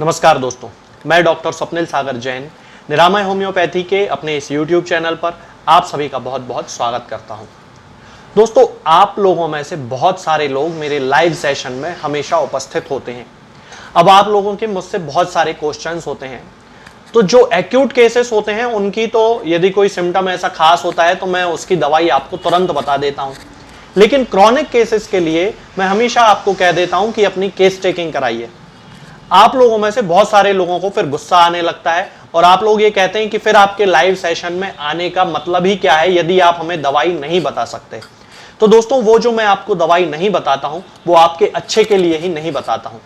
नमस्कार दोस्तों, मैं डॉक्टर स्वप्निल सागर जैन निरामय होम्योपैथी के अपने इस YouTube चैनल पर आप सभी का बहुत बहुत स्वागत करता हूं। दोस्तों, आप लोगों में से बहुत सारे लोग मेरे लाइव सेशन में हमेशा उपस्थित होते हैं। अब आप लोगों के मुझसे बहुत सारे क्वेश्चंस होते हैं, तो जो एक्यूट केसेस होते हैं उनकी तो यदि कोई सिम्टम ऐसा खास होता है तो मैं उसकी दवाई आपको तुरंत बता देता हूं, लेकिन क्रॉनिक केसेस के लिए मैं हमेशा आपको कह देता हूं कि अपनी केस टेकिंग कराइए। आप लोगों में से बहुत सारे लोगों को फिर गुस्सा आने लगता है और आप लोग ये कहते हैं कि फिर आपके लाइव सेशन में आने का मतलब ही क्या है यदि आप हमें दवाई नहीं बता सकते। तो दोस्तों, वो जो मैं आपको दवाई नहीं बताता हूं वो आपके अच्छे के लिए ही नहीं बताता हूं,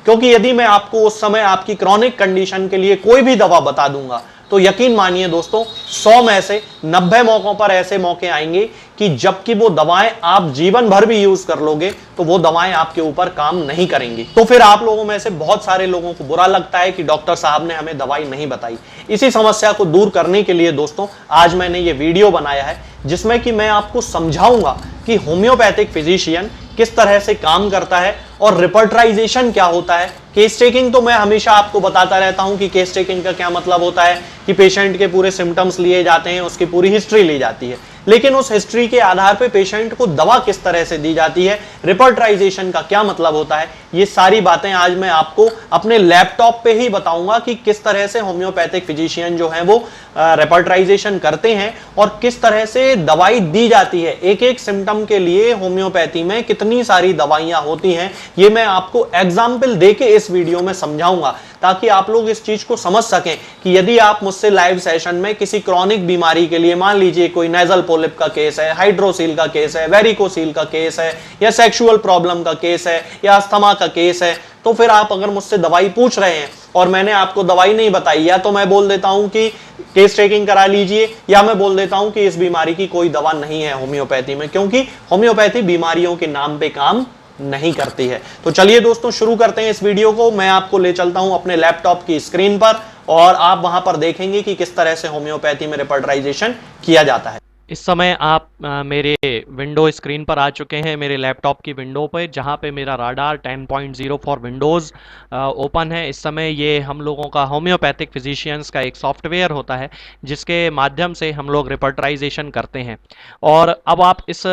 क्योंकि यदि मैं आपको उस समय आपकी क्रॉनिक कंडीशन के लिए कोई भी दवा बता दूंगा तो यकीन मानिए दोस्तों, 100 में से 90 मौकों पर ऐसे मौके आएंगे कि जबकि वो दवाएं आप जीवन भर भी यूज कर लोगे तो वो दवाएं आपके ऊपर काम नहीं करेंगी। तो फिर आप लोगों में से बहुत सारे लोगों को बुरा लगता है कि डॉक्टर साहब ने हमें दवाई नहीं बताई। इसी समस्या को दूर करने के लिए दोस्तों आज मैंने ये वीडियो बनाया है जिसमें कि मैं आपको समझाऊंगा कि होम्योपैथिक फिजिशियन किस तरह से काम करता है और रिपर्टराइजेशन क्या होता है। केस टेकिंग तो मैं हमेशा आपको बताता रहता हूं कि केस टेकिंग का क्या मतलब होता है कि पेशेंट के पूरे सिम्टम्स लिए जाते हैं, उसकी पूरी हिस्ट्री ली जाती है, लेकिन उस हिस्ट्री के आधार पे पेशेंट को दवा किस तरह से दी जाती है, रिपर्टराइजेशन का क्या मतलब होता है, ये सारी बातें आज मैं आपको अपने लैपटॉप पे ही बताऊंगा कि किस तरह से होम्योपैथिक फिजिशियन जो है वो रिपर्टराइजेशन करते हैं और किस तरह से दवाई दी जाती है। एक एक सिम्टम के लिए होम्योपैथी में कितनी सारी दवाइयां होती हैं ये मैं आपको एग्जाम्पल देके इस वीडियो में समझाऊंगा, ताकि आप लोग इस चीज को समझ सकें कि यदि आप मुझसे लाइव सेशन में किसी क्रॉनिक बीमारी के लिए, मान लीजिए कोई नेजल पोलिप का केस है, हाइड्रोसील का केस है, वेरिकोसील का केस है, या सेक्सुअल प्रॉब्लम का केस है, या अस्थमा का केस है, तो फिर आप अगर मुझसे दवाई पूछ रहे हैं और मैंने आपको दवाई नहीं बताई, या तो मैं बोल देता हूं कि केस टेकिंग करा लीजिए, या मैं बोल देता हूं कि इस बीमारी की कोई दवा नहीं है होम्योपैथी में, क्योंकि होम्योपैथी बीमारियों के नाम पे काम नहीं करती है। तो चलिए दोस्तों शुरू करते हैं इस वीडियो को। मैं आपको ले चलता हूं अपने लैपटॉप की स्क्रीन पर और आप वहां पर देखेंगे कि किस तरह से होम्योपैथी में रिपर्टराइजेशन किया जाता है। इस समय आप मेरे विंडो स्क्रीन पर आ चुके हैं, मेरे लैपटॉप की विंडो पर, जहां पे मेरा राडार 10.0 फॉर विंडोज़ ओपन है। इस समय ये हम लोगों का होम्योपैथिक फिजिशियंस का एक सॉफ्टवेयर होता है जिसके माध्यम से हम लोग रिपर्टराइजेशन करते हैं। और अब आप इस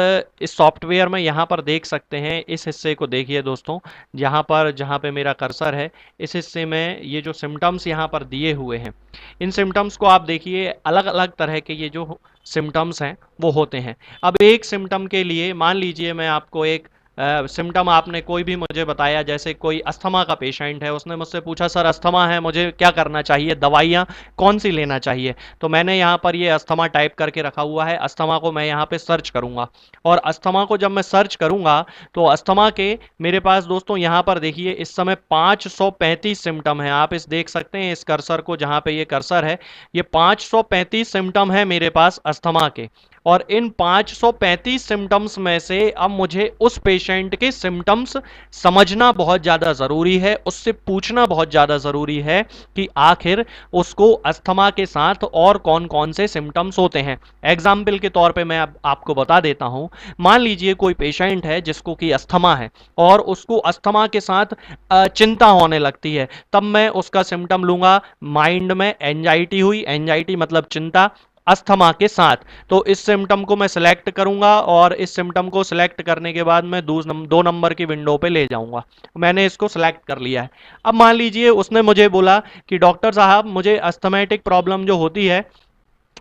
सॉफ्टवेयर में यहाँ पर देख सकते हैं, इस हिस्से को देखिए दोस्तों, जहाँ पे मेरा कर्सर है, इस हिस्से में ये जो सिम्टम्स यहाँ पर दिए हुए हैं, इन सिम्टम्स को आप देखिए, अलग अलग तरह के ये जो सिम्टम्स हैं वो होते हैं। अब एक सिम्टम के लिए मान लीजिए मैं आपको एक सिम्टम, आपने कोई भी मुझे बताया, जैसे कोई अस्थमा का पेशेंट है, उसने मुझसे पूछा सर अस्थमा है, मुझे क्या करना चाहिए, दवाइयाँ कौन सी लेना चाहिए। तो मैंने यहाँ पर ये अस्थमा टाइप करके रखा हुआ है। अस्थमा को मैं यहाँ पे सर्च करूँगा और अस्थमा को जब मैं सर्च करूँगा तो अस्थमा के मेरे पास दोस्तों यहाँ पर देखिए इस समय 535 सिम्टम है। आप इस देख सकते हैं इस कर्सर को, जहाँ पे ये कर्सर है, ये 535 सिम्टम है मेरे पास अस्थमा के। और इन 535 सिम्टम्स में से अब मुझे उस पेशेंट के सिम्टम्स समझना बहुत ज़्यादा ज़रूरी है, उससे पूछना बहुत ज़्यादा ज़रूरी है कि आखिर उसको अस्थमा के साथ और कौन कौन से सिम्टम्स होते हैं। एग्जाम्पल के तौर पे मैं अब आपको बता देता हूँ। मान लीजिए कोई पेशेंट है जिसको कि अस्थमा है और उसको अस्थमा के साथ चिंता होने लगती है, तब मैं उसका सिम्टम लूँगा, माइंड में एंजाइटी हुई, एंजाइटी मतलब चिंता, अस्थमा के साथ। तो इस सिम्टम को मैं सिलेक्ट करूंगा और इस सिम्टम को सिलेक्ट करने के बाद मैं 2 नंबर की विंडो पे ले जाऊंगा। मैंने इसको सिलेक्ट कर लिया है। अब मान लीजिए उसने मुझे बोला कि डॉक्टर साहब मुझे अस्थमेटिक प्रॉब्लम जो होती है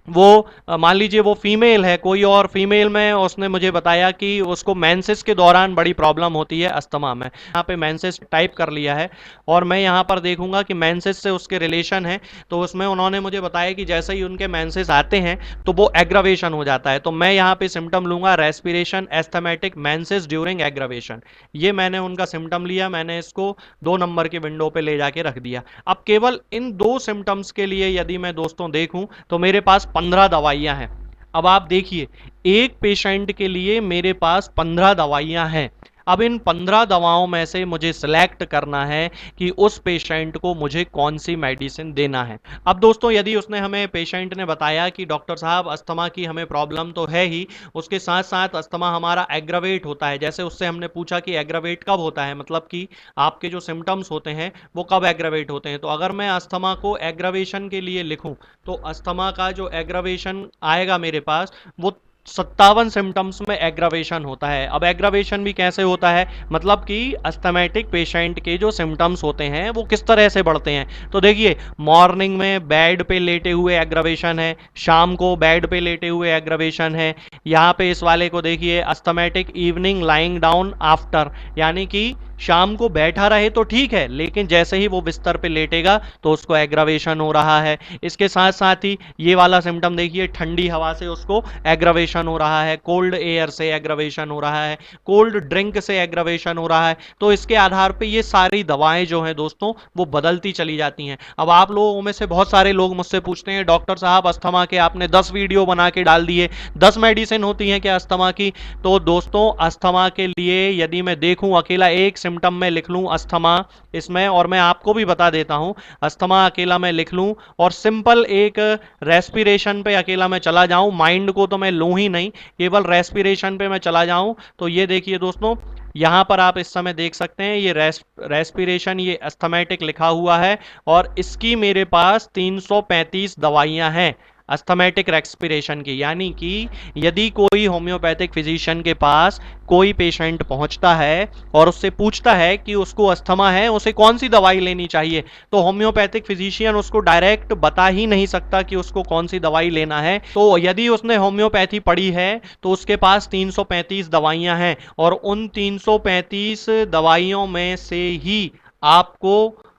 वो, मान लीजिए वो फीमेल है कोई, और फीमेल में उसने मुझे बताया कि उसको मेंसेस के दौरान बड़ी प्रॉब्लम होती है अस्थमा में। यहाँ पे मेंसेस टाइप कर लिया है और मैं यहाँ पर देखूंगा कि मेंसेस से उसके रिलेशन है, तो उसमें उन्होंने मुझे बताया कि जैसे ही उनके मेंसेस आते हैं तो वो एग्रावेशन हो जाता है। तो मैं यहाँ पे सिम्टम लूंगा respiration asthmatic menses during aggravation. ये मैंने उनका सिम्टम लिया, मैंने इसको 2 नंबर की विंडो पे ले जाके रख दिया। अब केवल इन 2 सिम्टम्स के लिए यदि मैं दोस्तों देखूं तो मेरे पास 15 दवाइयां हैं। अब आप देखिए, एक पेशेंट के लिए मेरे पास 15 दवाइयां हैं। अब इन 15 दवाओं में से मुझे सिलेक्ट करना है कि उस पेशेंट को मुझे कौन सी मेडिसिन देना है। अब दोस्तों यदि उसने हमें पेशेंट ने बताया कि डॉक्टर साहब अस्थमा की हमें प्रॉब्लम तो है ही, उसके साथ साथ अस्थमा हमारा एग्रावेट होता है, जैसे उससे हमने पूछा कि एग्रावेट कब होता है, मतलब कि आपके जो सिम्टम्स होते हैं वो कब एग्रावेट होते हैं, तो अगर मैं अस्थमा को एग्रावेशन के लिए लिखूं तो अस्थमा का जो एग्रावेशन आएगा मेरे पास वो 57 सिम्टम्स में एग्रावेशन होता है। अब एग्रावेशन भी कैसे होता है, मतलब कि अस्थमेटिक पेशेंट के जो सिम्टम्स होते हैं वो किस तरह से बढ़ते हैं। तो देखिए, मॉर्निंग में बेड पे लेटे हुए एग्रावेशन है, शाम को बेड पे लेटे हुए एग्रावेशन है। यहाँ पे इस वाले को देखिए, asthmatic evening lying down after, यानी कि शाम को बैठा रहे तो ठीक है, लेकिन जैसे ही वो बिस्तर पे लेटेगा तो उसको एग्रावेशन हो रहा है। इसके साथ साथ ही ये वाला सिम्टम देखिए, ठंडी हवा से उसको एग्रावेशन हो रहा है, कोल्ड एयर से एग्रावेशन हो रहा है, कोल्ड ड्रिंक से एग्रावेशन हो रहा है। तो इसके आधार पे ये सारी दवाएं जो हैं दोस्तों वो बदलती चली जाती हैं। अब आप लोगों में से बहुत सारे लोग मुझसे पूछते हैं, डॉक्टर साहब अस्थमा के आपने 10 वीडियो बना के डाल दिए, 10 मेडिसिन होती हैं क्या अस्थमा की? तो दोस्तों अस्थमा के लिए यदि मैं देखूं अकेला एक सिम्टम में लिख लूं अस्थमा इसमें, और मैं आपको भी बता देता हूं, अस्थमा अकेला मैं लिख लूं और सिंपल एक रेस्पिरेशन पे अकेला मैं चला जाऊं, माइंड को तो मैं लूं ही नहीं, केवल रेस्पिरेशन पे मैं चला जाऊं, तो ये देखिए दोस्तों, यहां पर आप इस समय देख सकते हैं ये रेस्पिरेशन, ये अस्थमेटिक लिखा हुआ है और इसकी मेरे पास 335 दवाइयां हैं अस्थमेटिक रेस्पिरेशन की। यानी कि यदि कोई होम्योपैथिक फिजिशियन के पास कोई पेशेंट पहुंचता है और उससे पूछता है कि उसको अस्थमा है, उसे कौन सी दवाई लेनी चाहिए, तो होम्योपैथिक फिजिशियन उसको डायरेक्ट बता ही नहीं सकता कि उसको कौन सी दवाई लेना है। तो यदि उसने होम्योपैथी पढ़ी है तो उसके पास 335 दवाइयां हैं और उन 335 दवाइयों में से ही आपको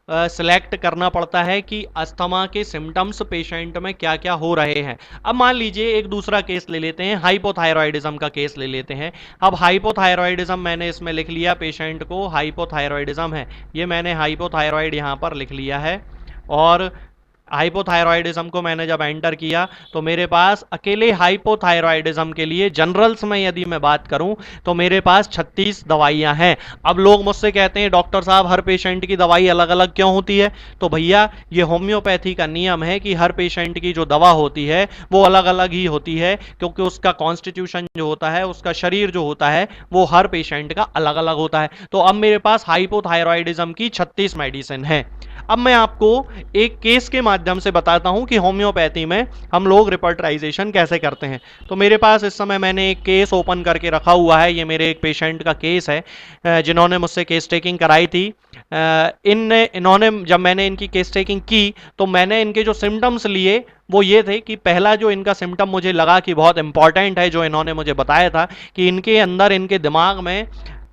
सिलेक्ट करना पड़ता है कि अस्थमा के सिम्टम्स पेशेंट में क्या क्या हो रहे हैं। अब मान लीजिए एक दूसरा केस ले लेते हैं, हाइपोथायरॉयडिज्म का केस ले लेते हैं। अब हाइपोथायरॉयडिज्म मैंने इसमें लिख लिया, पेशेंट को हाइपोथायरॉयडिज्म है, ये मैंने हाइपोथायरॉयड यहाँ पर लिख लिया है। और हाइपोथायरॉयडिज्म को मैंने जब एंटर किया तो मेरे पास अकेले हाइपोथायरॉयडिज्म के लिए जनरल्स में यदि मैं बात करूं तो मेरे पास 36 दवाइयां हैं। अब लोग मुझसे कहते हैं डॉक्टर साहब हर पेशेंट की दवाई अलग अलग क्यों होती है? तो भैया ये होम्योपैथी का नियम है कि हर पेशेंट की जो दवा होती है वो अलग अलग ही होती है, क्योंकि उसका कॉन्स्टिट्यूशन जो होता है, उसका शरीर जो होता है वो हर पेशेंट का अलग अलग होता है। तो अब मेरे पास हाइपोथायरॉयडिज्म की 36 मेडिसिन है। अब मैं आपको एक केस के माध्यम से बताता हूं कि होम्योपैथी में हम लोग रिपर्टराइजेशन कैसे करते हैं। तो मेरे पास इस समय मैंने एक केस ओपन करके रखा हुआ है, ये मेरे एक पेशेंट का केस है जिन्होंने मुझसे केस टेकिंग कराई थी। इन्होंने जब मैंने इनकी केस टेकिंग की तो मैंने इनके जो सिम्टम्स लिए वो ये थे कि पहला जो इनका सिम्टम मुझे लगा कि बहुत इंपॉर्टेंट है, जो इन्होंने मुझे बताया था कि इनके अंदर, इनके दिमाग में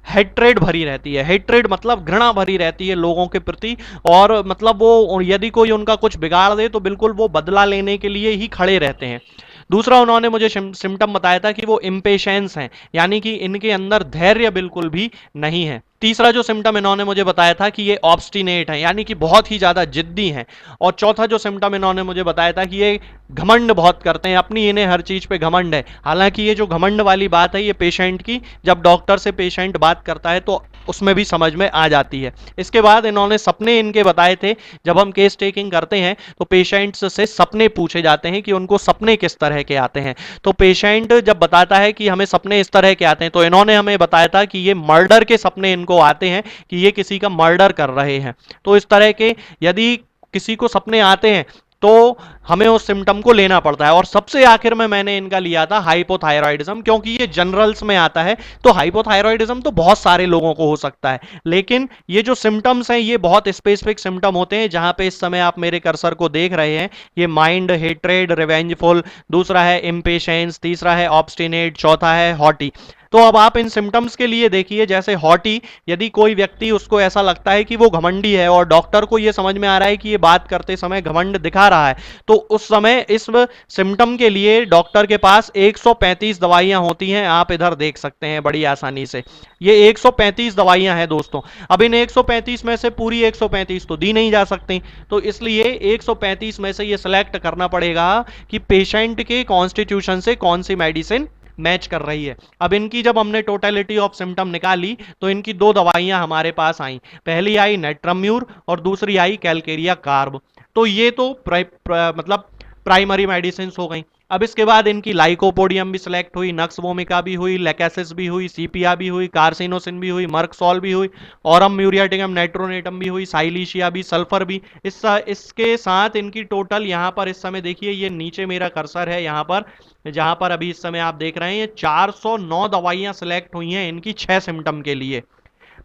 हेट्रेड भरी रहती है। हेट्रेड मतलब घृणा भरी रहती है लोगों के प्रति, और मतलब वो यदि कोई उनका कुछ बिगाड़ दे तो बिल्कुल वो बदला लेने के लिए ही खड़े रहते हैं। दूसरा उन्होंने मुझे सिम्टम बताया था कि वो इम्पेशेंस हैं, यानी कि इनके अंदर धैर्य बिल्कुल भी नहीं है। तीसरा जो सिम्टम इन्होंने मुझे बताया था कि ये ऑब्स्टिनेट है, यानी कि बहुत ही ज्यादा जिद्दी हैं। और चौथा जो सिम्टम इन्होंने मुझे बताया था कि ये घमंड बहुत करते हैं, अपनी इन्हें हर चीज पे घमंड है। हालांकि ये जो घमंड वाली बात है ये पेशेंट की, जब डॉक्टर से पेशेंट बात करता है तो उसमें भी समझ में आ जाती है। इसके बाद इन्होंने सपने इनके बताए थे। जब हम केस टेकिंग करते हैं तो पेशेंट्स से सपने पूछे जाते हैं कि उनको सपने किस तरह के आते हैं। तो पेशेंट जब बताता है कि हमें सपने इस तरह के आते हैं, तो इन्होंने हमें बताया था कि ये मर्डर के सपने इनको आते हैं, कि ये किसी का मर्डर कर रहे हैं। तो इस तरह के यदि किसी को सपने आते हैं तो हमें उस सिम्टम को लेना पड़ता है। और सबसे आखिर में मैंने इनका लिया था हाइपोथायरॉयडिज्म, क्योंकि ये जनरल्स में आता है। तो हाइपोथायरॉयडिज्म तो बहुत सारे लोगों को हो सकता है, लेकिन ये जो सिम्टम्स हैं ये बहुत स्पेसिफिक सिम्टम होते हैं। जहां पे इस समय आप मेरे कर्सर को देख रहे हैं, ये माइंड, हेट्रेड, रिवेंजफुल, दूसरा है इम्पेशेंस, तीसरा है ऑब्स्टिनेट, चौथा है हॉटी। तो अब आप इन सिम्टम्स के लिए देखिए, जैसे हॉटी, यदि कोई व्यक्ति, उसको ऐसा लगता है कि वो घमंडी है और डॉक्टर को ये समझ में आ रहा है कि ये बात करते समय घमंड दिखा रहा है, तो उस समय इस सिम्टम के लिए डॉक्टर के पास 135 दवाइयां होती हैं। आप इधर देख सकते हैं बड़ी आसानी से, ये 135 दवाइयां हैं दोस्तों। अब इन 135 में से पूरी 135 तो दी नहीं जा सकती, तो इसलिए 135 में से ये सिलेक्ट करना पड़ेगा कि पेशेंट के कॉन्स्टिट्यूशन से कौन सी मेडिसिन मैच कर रही है। अब इनकी जब हमने टोटलिटी ऑफ सिम्टम निकाली तो इनकी दो दवाइयां हमारे पास आई, पहली आई नेट्रम्यूर और दूसरी आई कैलकेरिया कार्ब। तो ये तो मतलब प्राइमरी मेडिसिन हो गई। अब इसके बाद इनकी लाइकोपोडियम भी सिलेक्ट हुई, नक्स वोमिका भी हुई, लेकेसिस भी हुई, सीपिया भी हुई, कार्सिनोसिन भी हुई, मर्कसॉल भी हुई, ऑरम म्यूरियाटिकम नाइट्रोनेटम भी हुई, साइलिशिया भी, सल्फर भी। इसके साथ इनकी टोटल यहाँ पर इस समय देखिए, ये नीचे मेरा कर्सर है यहाँ पर, जहां पर अभी इस समय आप देख रहे हैं, ये 409 दवाइयां सिलेक्ट हुई हैं इनकी 6 सिम्टम के लिए।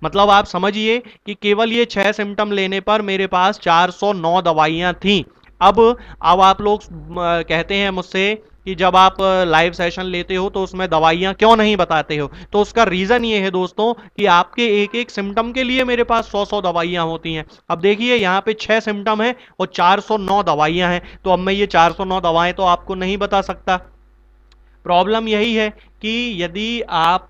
मतलब आप समझिए कि केवल ये 6 सिम्टम लेने पर मेरे पास 409 दवाइयां थी। अब आप लोग कहते हैं मुझसे कि जब आप लाइव सेशन लेते हो तो उसमें दवाइयां क्यों नहीं बताते हो, तो उसका रीजन ये है दोस्तों कि आपके एक एक सिम्टम के लिए मेरे पास 100 दवाइयां होती हैं। अब देखिए यहाँ पे 6 सिम्टम है और 409 दवाइयां हैं, तो अब मैं ये 409 दवाएं तो आपको नहीं बता सकता। प्रॉब्लम यही है कि यदि आप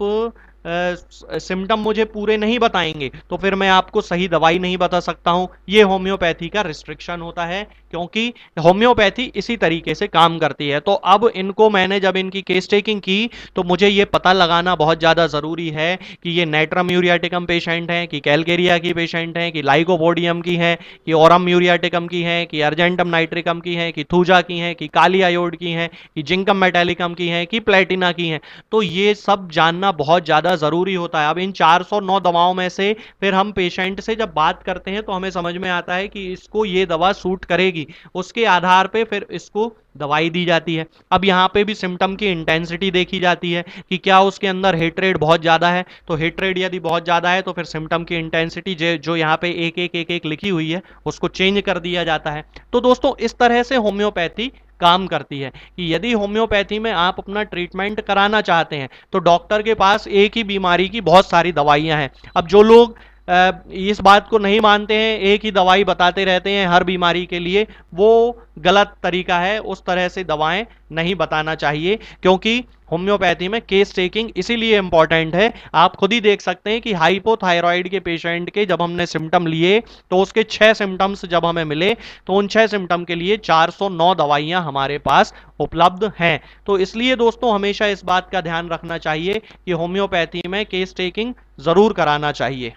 सिम्टम मुझे पूरे नहीं बताएंगे तो फिर मैं आपको सही दवाई नहीं बता सकता हूं। ये होम्योपैथी का रिस्ट्रिक्शन होता है, क्योंकि होम्योपैथी इसी तरीके से काम करती है। तो अब इनको मैंने जब इनकी केस टेकिंग की तो मुझे ये पता लगाना बहुत ज़्यादा ज़रूरी है कि ये नेट्रम म्यूरियाटिकम पेशेंट हैं, कि कैलकेरिया की पेशेंट हैं, कि लाइकोपोडियम की हैं, कि ओरम म्यूरियाटिकम की हैं, कि अर्जेंटम नाइट्रिकम की हैं, कि थूजा की हैं, कि काली आयोड की हैं, कि जिंकम मेटालिकम की हैं, कि प्लेटिना की हैं। तो ये सब जानना बहुत ज़्यादा ज़रूरी होता है। अब इन 409 दवाओं में से फिर हम पेशेंट से जब बात करते हैं तो हमें समझ में आता है कि इसको ये दवा सूट करेगी, उसके आधार पे फिर इसको दवाई दी जाती है। अब यहाँ पे भी सिम्टम की इंटेंसिटी देखी जाती है कि क्या उसके अंदर हेट्रेड बहुत ज़्यादा है, तो हेट्रेड यदि बहुत ज़्यादा है तो फिर सिम्टम की इंटेंसिटी जो यहाँ पे एक एक लिखी हुई है उसको चेंज कर दिया जाता है। तो दोस्तों इस तरह से होम्योपैथी काम करती है कि यदि होम्योपैथी में आप अपना ट्रीटमेंट कराना चाहते हैं तो डॉक्टर के पास एक ही बीमारी की बहुत सारी दवाइयां हैं। अब जो लोग इस बात को नहीं मानते हैं, एक ही दवाई बताते रहते हैं हर बीमारी के लिए, वो गलत तरीका है। उस तरह से दवाएं नहीं बताना चाहिए, क्योंकि होम्योपैथी में केस टेकिंग इसीलिए इंपॉर्टेंट है। आप खुद ही देख सकते हैं कि हाइपोथायराइड के पेशेंट के जब हमने सिम्टम लिए तो उसके 6 सिम्टम्स जब हमें मिले तो उन 6 सिम्टम के लिए 409 दवाइयां हमारे पास उपलब्ध हैं। तो इसलिए दोस्तों हमेशा इस बात का ध्यान रखना चाहिए कि होम्योपैथी में केस टेकिंग जरूर कराना चाहिए।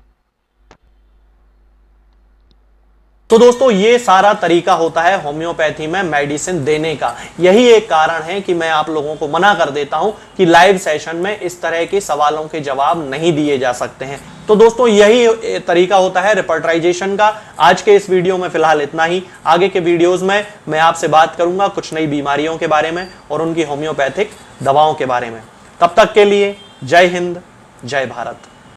तो दोस्तों ये सारा तरीका होता है होम्योपैथी में मेडिसिन देने का। यही एक कारण है कि मैं आप लोगों को मना कर देता हूं कि लाइव सेशन में इस तरह के सवालों के जवाब नहीं दिए जा सकते हैं। तो दोस्तों यही तरीका होता है रिपर्टराइजेशन का। आज के इस वीडियो में फिलहाल इतना ही। आगे के वीडियोज में मैं आपसे बात करूंगा कुछ नई बीमारियों के बारे में और उनकी होम्योपैथिक दवाओं के बारे में। तब तक के लिए जय हिंद, जय भारत।